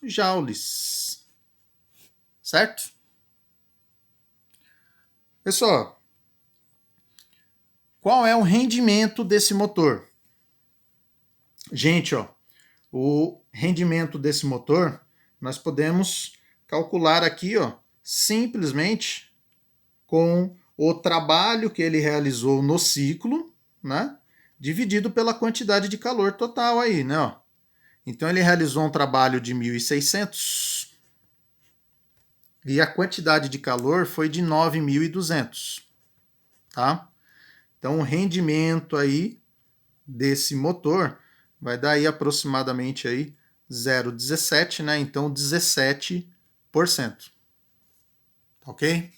joules. Certo? Pessoal, qual é o rendimento desse motor? Gente, ó, o rendimento desse motor nós podemos calcular aqui, ó, simplesmente com o trabalho que ele realizou no ciclo, né, dividido pela quantidade de calor total aí, né, ó. Então ele realizou um trabalho de 1.600 e a quantidade de calor foi de 9.200, tá? Então o rendimento aí desse motor vai dar aí aproximadamente aí 0,17, né? Então 17%. Ok?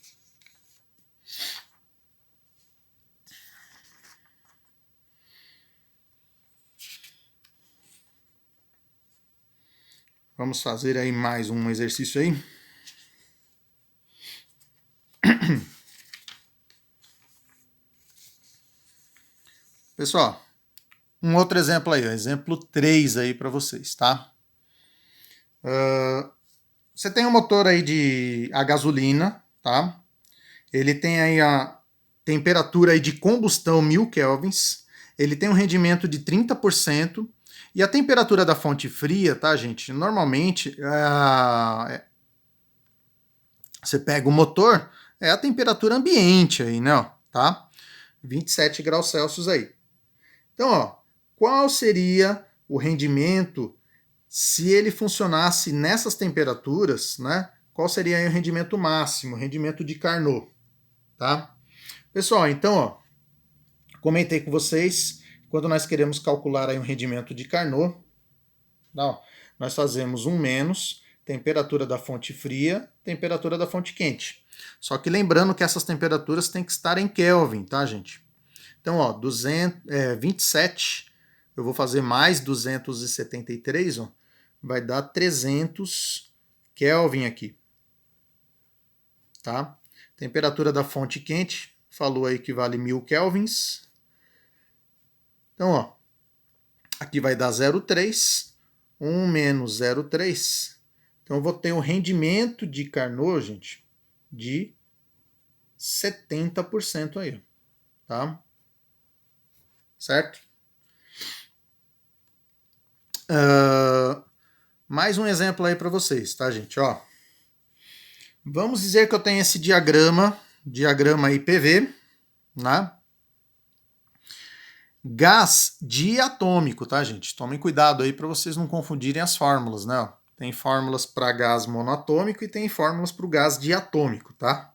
Vamos fazer aí mais um exercício aí. Pessoal, um outro exemplo aí, ó, exemplo 3 aí para vocês, tá? Você tem um motor aí de a gasolina, tá? Ele tem aí a temperatura aí de combustão 1000 kelvins, ele tem um rendimento de 30%, e a temperatura da fonte fria, tá, gente? Normalmente, você pega o motor, é a temperatura ambiente aí, né, ó, tá? 27 graus Celsius aí. Então, ó, qual seria o rendimento se ele funcionasse nessas temperaturas, né? Qual seria aí o rendimento máximo, o rendimento de Carnot, tá? Pessoal, então, ó, comentei com vocês, quando nós queremos calcular aí um rendimento de Carnot, não, nós fazemos um menos temperatura da fonte fria, temperatura da fonte quente. Só que lembrando que essas temperaturas têm que estar em Kelvin, tá, gente? Então, ó, 27, eu vou fazer mais 273, ó, vai dar 300 Kelvin aqui, tá? Temperatura da fonte quente, falou aí que vale 1000 kelvins. Então, ó, aqui vai dar 0,3, 1 menos 0,3. Então, eu vou ter um rendimento de Carnot, gente, de 70% aí, tá? Certo? Mais um exemplo aí para vocês, tá, gente? Ó, vamos dizer que eu tenho esse diagrama IPV, né? Gás diatômico, tá, gente? Tomem cuidado aí para vocês não confundirem as fórmulas, né? Tem fórmulas para gás monoatômico e tem fórmulas para o gás diatômico, tá?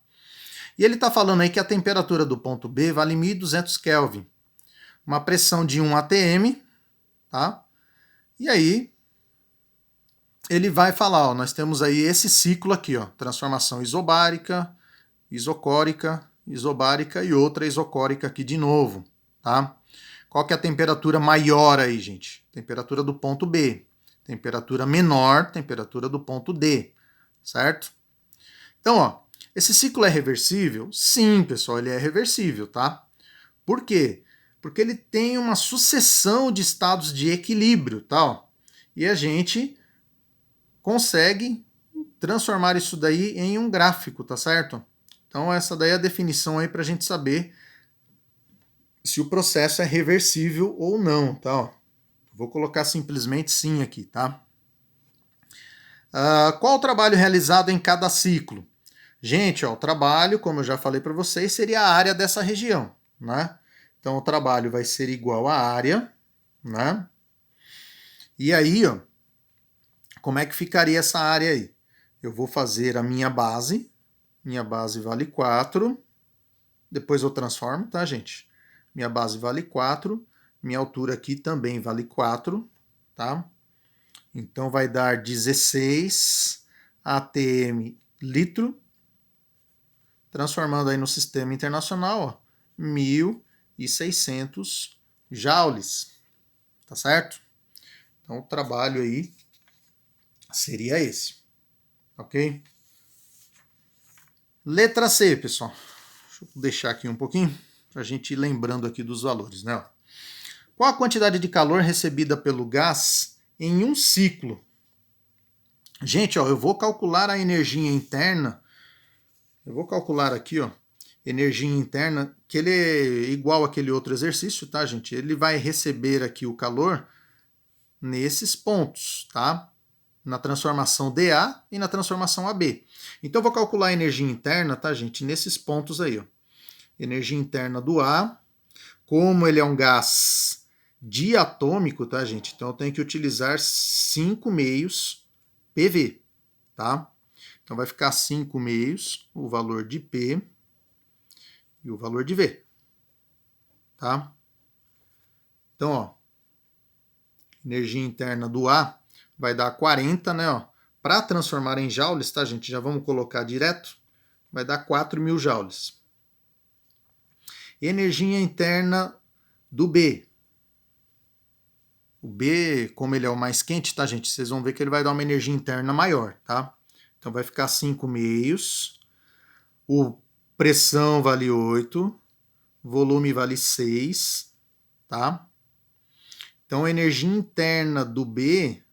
E ele está falando aí que a temperatura do ponto B vale 1200 Kelvin, uma pressão de 1 atm, tá? E aí ele vai falar, ó, nós temos aí esse ciclo aqui, ó, transformação isobárica, isocórica, isobárica e outra isocórica aqui de novo, tá? Qual que é a temperatura maior aí, gente? Temperatura do ponto B. Temperatura menor, temperatura do ponto D, certo? Então, ó, esse ciclo é reversível? Sim, pessoal, ele é reversível, tá? Por quê? Porque ele tem uma sucessão de estados de equilíbrio, tá? Ó, e a gente consegue transformar isso daí em um gráfico, tá certo? Então, essa daí é a definição aí para a gente saber se o processo é reversível ou não, tá? Ó, vou colocar simplesmente sim aqui, tá? Qual o trabalho realizado em cada ciclo? Gente, ó, o trabalho, como eu já falei para vocês, seria a área dessa região, né? Então, o trabalho vai ser igual à área, né? E aí, ó, como é que ficaria essa área aí? Eu vou fazer a minha base vale 4, depois eu transformo, tá, gente? Minha base vale 4, minha altura aqui também vale 4, tá? Então vai dar 16 atm litro, transformando aí no sistema internacional, ó, 1.600 joules, tá certo? Então o trabalho aí seria esse, ok? Letra C, pessoal. Deixa eu deixar aqui um pouquinho para a gente ir lembrando aqui dos valores, né? Qual a quantidade de calor recebida pelo gás em um ciclo? Gente, ó, eu vou calcular a energia interna. Eu vou calcular aqui, ó, energia interna, que ele é igual àquele outro exercício, tá, gente? Ele vai receber aqui o calor nesses pontos, tá? Na transformação dA e na transformação AB. Então, eu vou calcular a energia interna, tá, gente? Nesses pontos aí, ó. Energia interna do A. Como ele é um gás diatômico, tá, gente? Então, eu tenho que utilizar 5 meios PV, tá? Então, vai ficar 5 meios, o valor de P e o valor de V, tá? Então, ó, energia interna do A vai dar 40, né, ó. Para transformar em joules, tá, gente? Já vamos colocar direto. Vai dar 4.000 joules. Energia interna do B. O B, como ele é o mais quente, tá, gente? Vocês vão ver que ele vai dar uma energia interna maior, tá? Então vai ficar 5 meios. O pressão vale 8. Volume vale 6, tá? Então a energia interna do B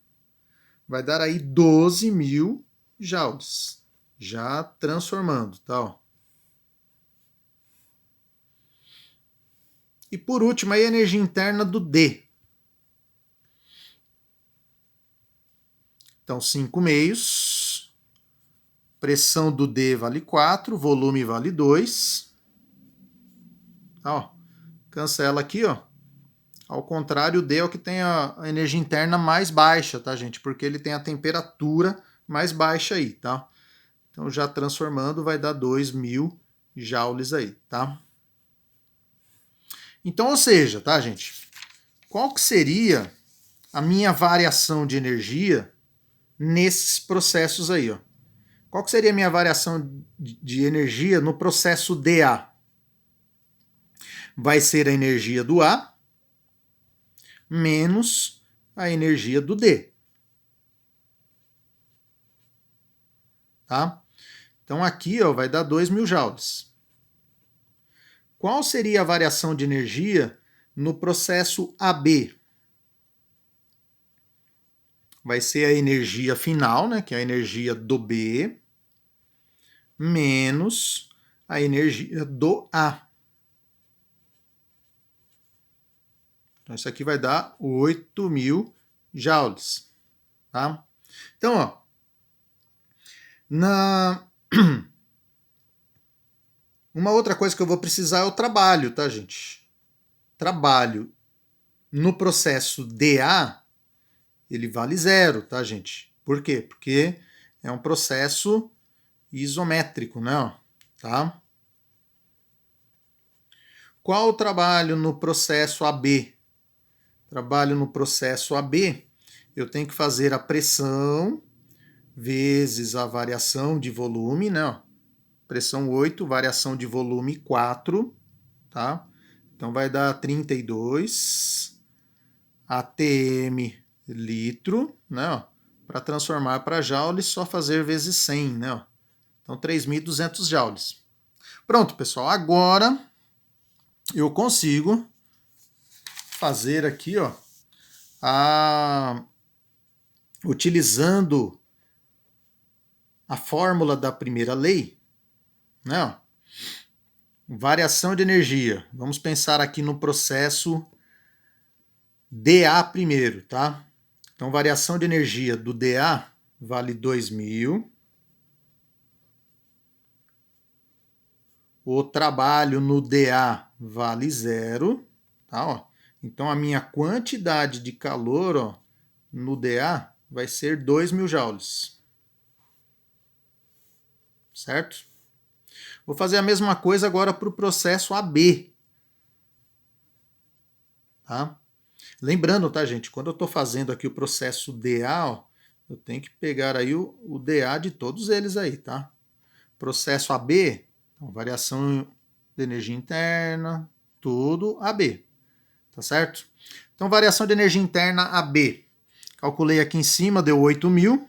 vai dar aí 12.000 joules. Já transformando, tá? Ó. E por último, aí a energia interna do D. Então, 5 meios. Pressão do D vale 4, volume vale 2. Tá, ó. Cancela aqui, ó. Ao contrário, o D é o que tem a energia interna mais baixa, tá, gente? Porque ele tem a temperatura mais baixa aí, tá? Então, já transformando, vai dar 2.000 joules aí, tá? Então, ou seja, tá, gente? Qual que seria a minha variação de energia nesses processos aí, ó? Qual que seria a minha variação de energia no processo dA? Vai ser a energia do A menos a energia do D. Tá? Então aqui, ó, vai dar 2.000 joules. Qual seria a variação de energia no processo AB? Vai ser a energia final, né, que é a energia do B, menos a energia do A. Então, isso aqui vai dar 8.000 joules. Tá? Então, ó, uma outra coisa que eu vou precisar é o trabalho, tá, gente? Trabalho no processo dA, ele vale 0, tá, gente? Por quê? Porque é um processo isométrico, né? Tá? Qual o trabalho no processo AB? Trabalho no processo AB, eu tenho que fazer a pressão vezes a variação de volume, né? Pressão 8, variação de volume 4, tá? Então vai dar 32 atm litro, né? Para transformar para joules, só fazer vezes 100, né? Então 3.200 joules. Pronto, pessoal. Agora eu consigo fazer aqui, ó, utilizando a fórmula da primeira lei, né? Variação de energia. Vamos pensar aqui no processo dA primeiro, tá? Então, variação de energia do dA vale 2.000. O trabalho no dA vale 0, tá? Ó. Então, a minha quantidade de calor, ó, no dA vai ser 2.000 joules. Certo? Vou fazer a mesma coisa agora para o processo AB. Tá? Lembrando, tá, gente? Quando eu estou fazendo aqui o processo dA, ó, eu tenho que pegar aí o dA de todos eles aí, tá? Processo AB, então, variação de energia interna, tudo AB. Tá certo? Então, variação de energia interna AB. Calculei aqui em cima, deu 8.000.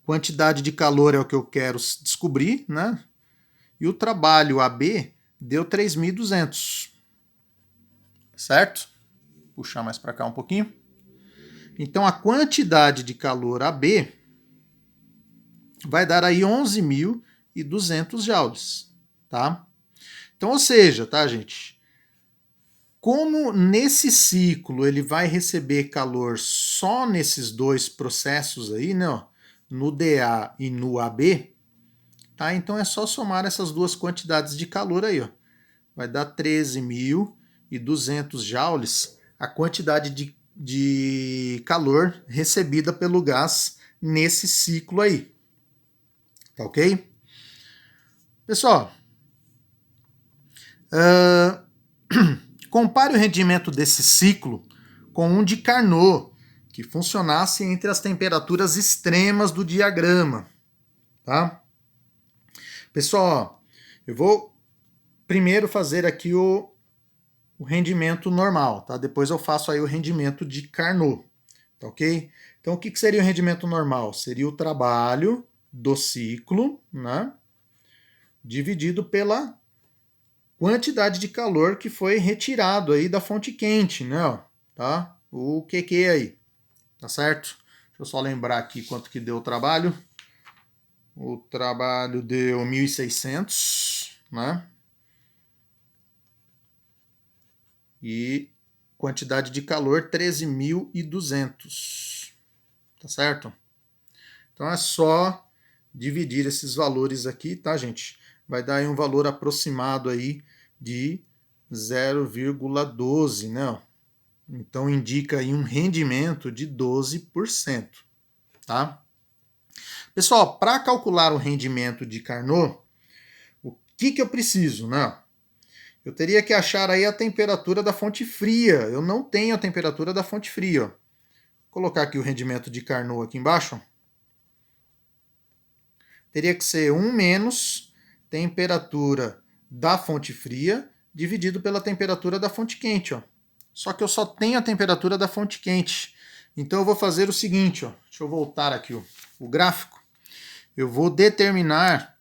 Quantidade de calor é o que eu quero descobrir, né? E o trabalho AB deu 3.200. Certo? Vou puxar mais para cá um pouquinho. Então, a quantidade de calor AB vai dar aí 11.200 joules, tá? Então, ou seja, tá, gente? Como nesse ciclo ele vai receber calor só nesses dois processos aí, né, ó, no DA e no AB, tá? Então é só somar essas duas quantidades de calor aí, ó. Vai dar 13.200 joules a quantidade de calor recebida pelo gás nesse ciclo aí. Tá ok? Pessoal, compare o rendimento desse ciclo com um de Carnot, que funcionasse entre as temperaturas extremas do diagrama. Tá? Pessoal, eu vou primeiro fazer aqui o rendimento normal, tá? Depois eu faço aí o rendimento de Carnot, tá ok? Então, o que seria o rendimento normal? Seria o trabalho do ciclo, né? Dividido pela quantidade de calor que foi retirado aí da fonte quente, né? Tá? O QQ aí, tá certo? Deixa eu só lembrar aqui quanto que deu o trabalho. O trabalho deu 1.600, né? E quantidade de calor 13.200, tá certo? Então é só dividir esses valores aqui, tá, gente? Vai dar aí um valor aproximado aí de 0,12, né? Então indica aí um rendimento de 12%, tá? Pessoal, para calcular o rendimento de Carnot, o que eu preciso, né? Eu teria que achar aí a temperatura da fonte fria. Eu não tenho a temperatura da fonte fria. Ó. Vou colocar aqui o rendimento de Carnot aqui embaixo. Teria que ser 1 menos temperatura da fonte fria dividido pela temperatura da fonte quente. Ó. Só que eu só tenho a temperatura da fonte quente. Então eu vou fazer o seguinte, ó. Deixa eu voltar aqui o gráfico. Eu vou determinar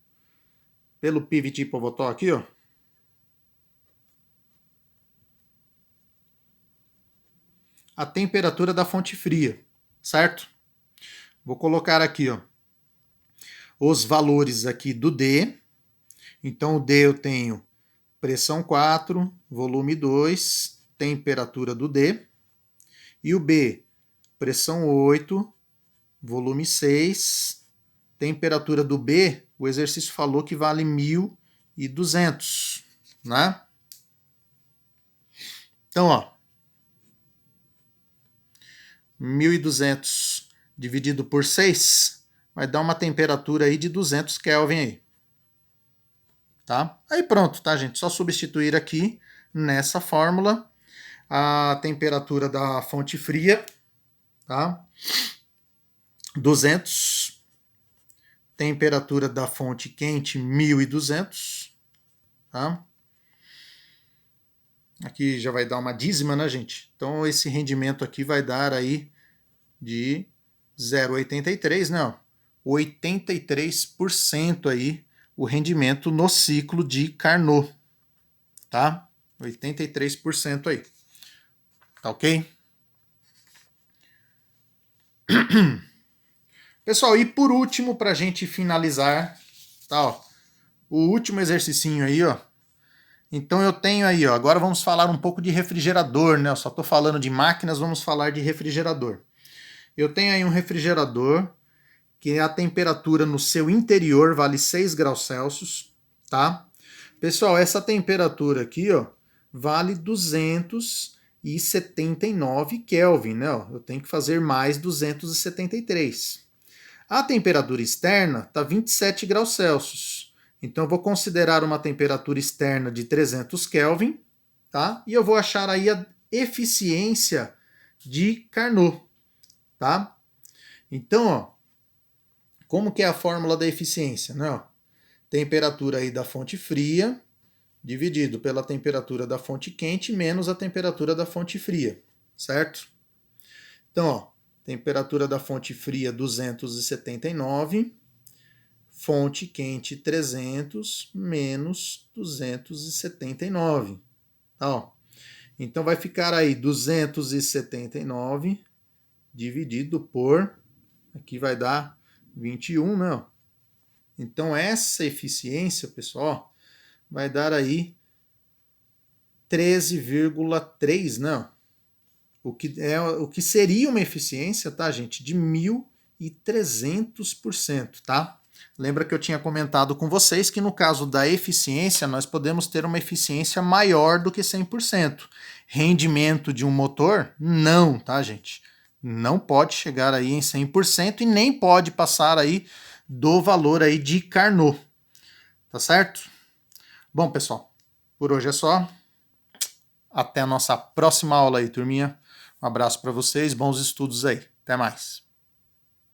pelo pivot pivotó aqui, ó. A temperatura da fonte fria, certo? Vou colocar aqui, ó, os valores aqui do D. Então o D eu tenho pressão 4, volume 2, temperatura do D. E o B, pressão 8, volume 6, temperatura do B, o exercício falou que vale 1.200, né? Então, ó, 1.200 dividido por 6 vai dar uma temperatura aí de 200 Kelvin aí. Tá? Aí pronto, tá, gente? Só substituir aqui nessa fórmula a temperatura da fonte fria, tá? 200. Temperatura da fonte quente, 1.200, tá? Aqui já vai dar uma dízima, né, gente? Então esse rendimento aqui vai dar aí de 0,83, né? 83% aí o rendimento no ciclo de Carnot, tá? 83% aí. Tá ok? Pessoal, e por último, para a gente finalizar, tá, ó, o último exercicinho aí, ó. Então eu tenho aí, ó, agora vamos falar um pouco de refrigerador, né? Eu só estou falando de máquinas, vamos falar de refrigerador. Eu tenho aí um refrigerador que a temperatura no seu interior vale 6 graus Celsius, tá? Pessoal, essa temperatura aqui, ó, vale 279 Kelvin, né? Ó, eu tenho que fazer mais 273. A temperatura externa está 27 graus Celsius. Então, eu vou considerar uma temperatura externa de 300 Kelvin, tá? E eu vou achar aí a eficiência de Carnot, tá? Então, ó, como que é a fórmula da eficiência? Né? Ó, temperatura aí da fonte fria dividido pela temperatura da fonte quente menos a temperatura da fonte fria, certo? Então, ó, temperatura da fonte fria 279, fonte quente 300 menos 279. Tá, ó. Então vai ficar aí 279 dividido por, aqui vai dar 21, né? Então essa eficiência, pessoal, vai dar aí 13,3, não. O que seria uma eficiência, tá, gente, de 1.300%, tá? Lembra que eu tinha comentado com vocês que no caso da eficiência, nós podemos ter uma eficiência maior do que 100%. Rendimento de um motor, não, tá, gente? Não pode chegar aí em 100% e nem pode passar aí do valor aí de Carnot, tá certo? Bom, pessoal, por hoje é só. Até a nossa próxima aula aí, turminha. Um abraço para vocês, bons estudos aí. Até mais.